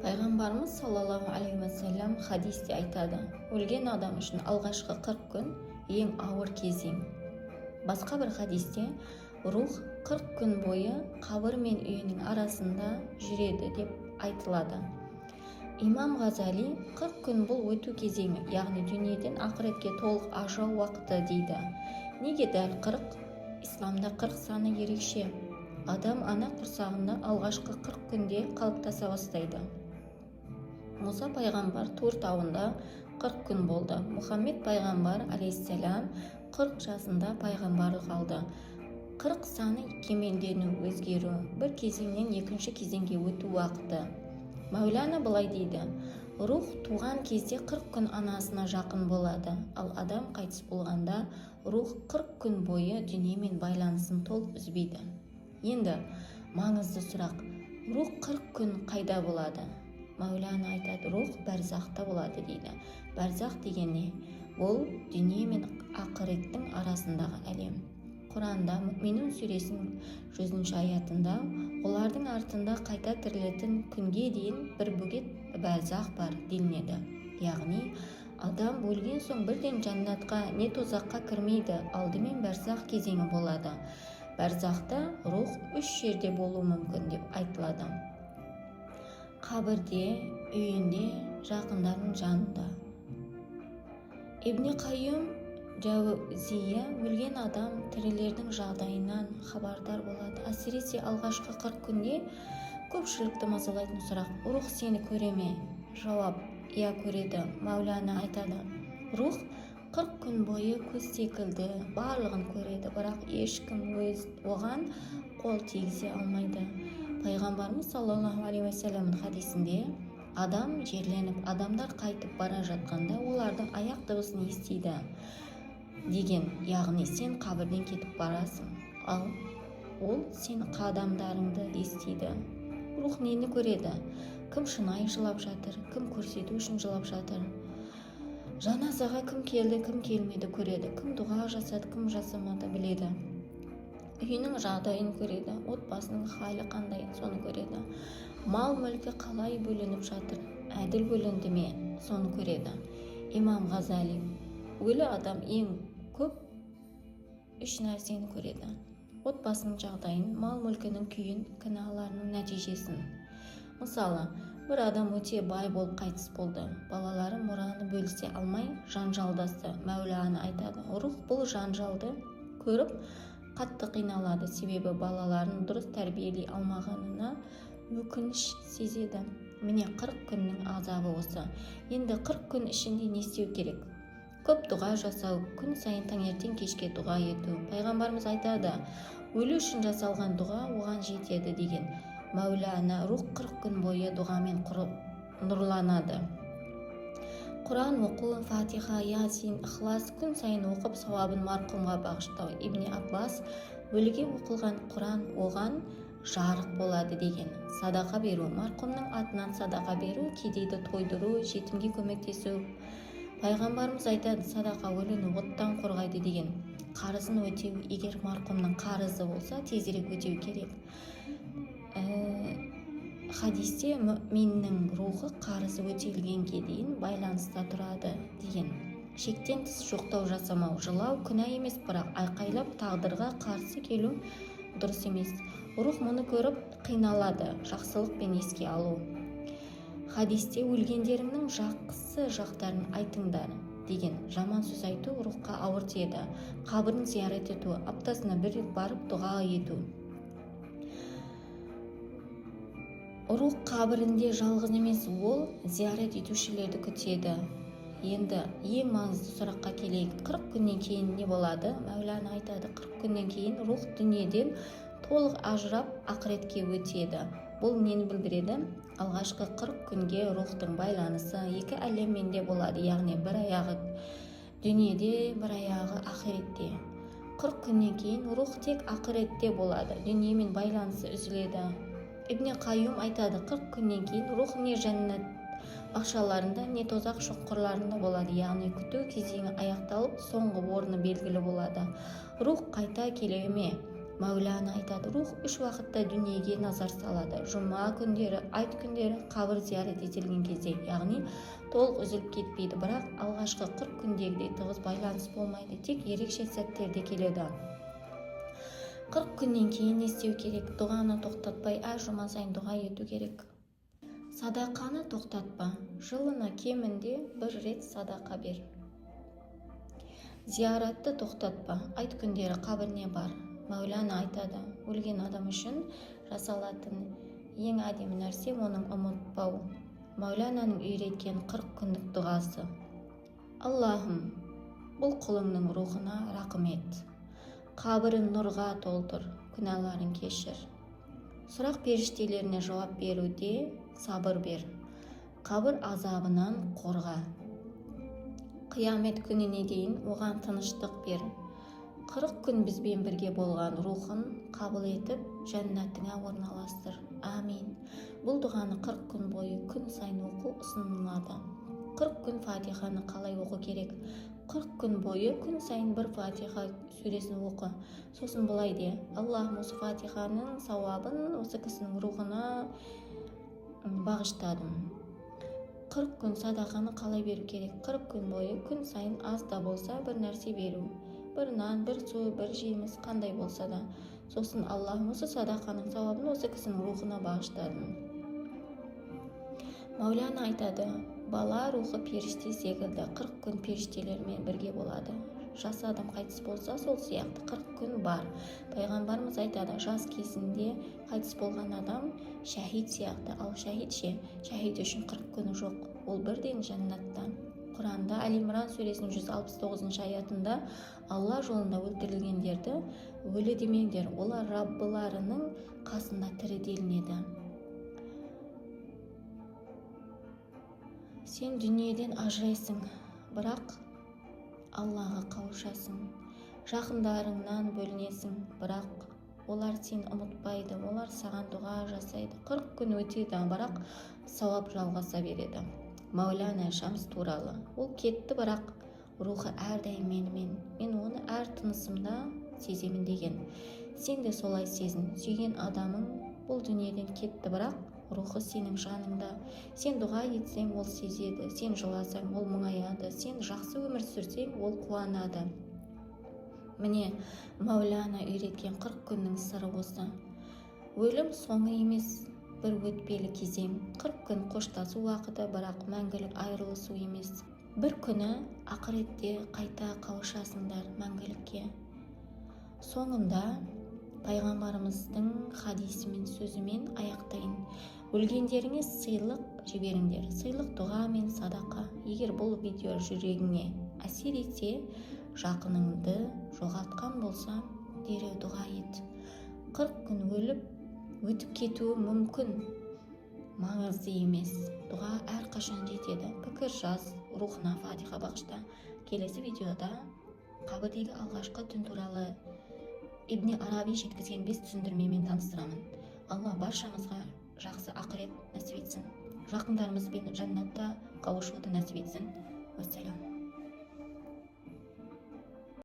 Пайғамбарымыз саллаллаху алейхи вассалам хадисте айтады: өлген адам үшін алғашқы 40 күн ең ауыр кезең. Басқа бір хадисте рух 40 күн бойы қабір мен үйінің арасында жүреді деп айтылады. Имам Ғазали 40 күн бұл өту кезеңі, яғни дүниеден ақыретке толық ажырау уақыты дейді. Неге дәл 40? Исламда 40 саны ерекше. Адам ана құрсағында алғашқы 40 күнде қалыптаса бастайды. Мұса пайғамбар Тур тауында 40 күн болды. Мұхаммед пайғамбар алейхиссалам 40 жасында пайғамбарлық алды. 40 саны кемелдену, өзгеру, бір кезеңнен екінші кезеңге өту уақыты. Мәулана былай дейді: рух туған кезде 40 күн анасына жақын болады, ал адам қайтыс болғанда рух 40 күн бойы дүниемен байланысын толық үзбейді. Енді маңызды сұрақ: рух 40 күн қайда болады? Мәулана айтады: рух бәрзақта болады дейді. Бәрзақ деген не? Бұл дүние мен ақыреттің арасындағы әлем. Құранда Мүъминун сүресінің 100 аятында олардың артында қайта тірілетін күнге дейін бір бөгет бәрзақ бар делінеді. Яғни адам өлген соң бірден жәннатқа не тозаққа кірмейді, алдымен бәрзақ кезеңі болады. Бәрзақта рух 3 жерде болуы мүмкін деп айтылады: қабірде, үйінде, жақындарының жанында. Ибн Қайюм Жаузия өлген адам тірілердің жағдайынан хабардар болады. Әсіресе алғашқы 40 күнде көпшілікті мазалайтын сұрақ: рух сені көре ме? Жауап: иә, көреді. Мәулана айтады: рух 40 күн бойы көз секілді барлығын көреді, бірақ ешкім оған қол тигізе алмайды. Пайғамбарымыз саллаллаху алейхи вассаламның хадисінде адам жерленіп, адамдар қайтып бара жатқанда олардың аяқ дыбысын естиді деген, яғни сен қабірден кетіп барасың, ал ол сен қадамдарыңды естиді. Рух нені көреді? Кім шынайы жылап жатыр, кім көрсету үшін жылап жатыр, жаназаға кім келді, кім келмеді көреді, кім дұға жасады, кім жасамады біледі, үйінің жағдайын көреді, отбасының халі қандай, соны көреді, мал мүлкі қалай бөлініп жатыр, әділ бөлінді ме, соны көреді. Имам Ғазали: өлі адам ең көп 3 нәрсені көреді: отбасының жағдайын, мал мүлкінің күйін, кінәларының нәтижесін. Мысалы, бір адам өте бай болып қайтыс болды, балалары мұраны бөлісе алмай жанжалдасты. Мәулана айтады: рух бұл жанжалды көріп қатты қиналады, себебі балаларын дұрыс тәрбиелей алмағанына өкініш сезеді. Міне 40 күннің азабы осы. Енді 40 күн ішінде не істеу керек? Көп дұға жасау, күн сайын таңертең кешке дұға ету. Пайғамбарымыз айтады: өлі үшін жасалған дұға оған жетеді деген. Мәулана: рух 40 күн бойы дұғамен нұрланады. Құран оқу, Фатиха, Ясин, Ихлас күн сайын оқып сауабын марқұмға бағыштау. Ибн Аббас: өліге оқылған Құран оған жарық болады деген. Садақа беру, марқұмның атынан садақа беру, кедейді тойдыру, жетімге көмектесу. Пайғамбарымыз айтады: садақа өліні оттан қорғайды деген. Қарызын өтеу, егер марқұмның қарызы болса тезірек өтеу керек. Хадисте мүъминнің рухы қарызы өтелгенге дейін байланыста тұрады деген. Шектен тыс жоқтау жасамау, жылау күнә емес, бірақ айқайлап тағдырға қарсы келу дұрыс емес. Рух мұны көріп қиналады, жақсылықпен еске алу. Хадисте өлгендерімнің жақсы жақтарын айтыңдар деген. Жаман сөз айту рухқа ауыр тиеді. Қабірін зиярат ету, аптасына бір рет барып дұға ету. Рух қабірінде жалғыз емес, ол зиярат етушілерді күтеді. Енді ең маңызды сұраққа келейік: 40 күннен кейін не болады? Мәулана айтады: 40 күннен кейін рух дүниеден толық ажырап ақыретке өтеді. Бұл нені білдіреді? Алғашқы 40 күнге рухтың байланысы екі әлеммен де болады, яғни бір аяғы дүниеде, бір аяғы ақыретте. 40 күннен кейін рух тек ақыретте болады, дүниемен байланысы үзіледі. Ибн Қайюм айтады: 40 күннен кейін рух не жәннат бақшаларында, не тозақ шұқырларында болады, яғни күту кезеңі аяқталып, соңғы орны белгілі болады. Рух қайта келе ме? Мәулана айтады, рух 3 уақытта дүниеге назар салады: жұма күндері, айт күндері, қабір зиярат етілген кезде. Яғни толық үзіліп кетпейді, бірақ алғашқы 40 күндегідей тығыз байланыс болмайды, тек ерекше сәттерде келеді. 40 күннен кейін не істеу керек? Дұғаны тоқтатпай, әр жұма сайын дұға ету керек. Садақаны тоқтатпа, жылына кемінде 1 рет садақа бер. Зияратты тоқтатпа, айт күндері қабіріне бар. Мәулана айтады, өлген адам үшін жасалатын ең әдемі нәрсе оның ұмытпау. Мәулананың үйреткен 40 күндік дұғасы: Аллахым, бұл құлыңның рухына рақым ет, қабірін нұрға толтыр, күнәларын кешір. Сұрақ періштелеріне жауап беруде сабыр бер, қабір азабынан қорға. Қиямет күніне дейін оған тыныштық бер. 40 күн бізбен бірге болған рухын қабыл етіп, жәннатыңа орналастыр. Амин. Бұл дұғаны 40 күн бойы күн сайын оқу ұсынылады. 40 күн фатиханы қалай оқу керек? 40 күн бойы күн сайын бір фатиха сүресін оқы. Сосын былай де: Аллахым, осы фатиханың сауабын осы кісінің рухына бағыштадым. 40 күн садақаны қалай беру керек? 40 күн бойы күн сайын аз да болса бір нәрсе беру. Бір нан, бір су, бір жеміс, қандай болса да. Сосын Аллахым, осы садақаның сауабын осы кісінің рухына бағыштадым. Мәулана айтады, бала рухы періште секілді, 40 күн періштелермен бірге болады. Жас адам қайтыс болса, сол сияқты 40 күн бар. Пайғамбарымыз айтады, жас кезінде қайтыс болған адам шәһид сияқты, ал шәһид үшін 40 күні жоқ, ол бірден жәннатта. Құранда Әл-Имран сүресінің 169 аятында Алла жолында өлтірілгендерді өлі демеңдер, олар Раббыларының қасында тірі делінеді. Сен дүниеден ажырайсың, бірақ Аллаға қауышасың. Жақындарыңнан бөлінесің, бірақ олар сені ұмытпайды, олар саған дұға жасайды. 40 күн өтеді, бірақ сауап жалғаса береді. Мәулана Шамс туралы: ол кетті, бірақ рухы әрдайым менімен, мен оны әр тынысымда сеземін деген. Сен де солай сезін. Сүйген адамың бұл дүниеден кетті, бірақ рухы сенің жаныңда. Сен дұға етсең, ол сезеді, сен жыласаң, ол мұңаяды, сен жақсы өмір сүрсең, ол қуанады. Міне, Мәулана үйреткен 40 күннің сыры осы. Өлім соңы емес, бір өтпелі кезең. 40 күн қоштасу уақыты, бірақ мәңгілік айырылысу емес. Бір күні ақыретте қайта қауышасыңдар мәңгілікке. Соңында пайғамбарымыздың хадисімен, сөзімен аяқтайын. Өлгендеріңе сыйлық жіберіңдер. Сыйлық дұға мен садақа. Егер бұл видео жүрегіңе әсер етсе, жақыныңды жоғалтқан болса, дереу дұға ет. 40 күн өтіп кетуі мүмкін, маңызды емес. Дұға әрқашан жетеді. Пікір жаз, рухына фатиха бағышта. Келесі видеода қабірдегі алғашқы түн туралы Ибн Араби жеткізген 5 түсіндірмемен таныстырамын. Алла баршамызға жақсы ақырет нәсіп етсін. Жақындарымызбен жәннатта қауышуды нәсіп етсін. Уассалам.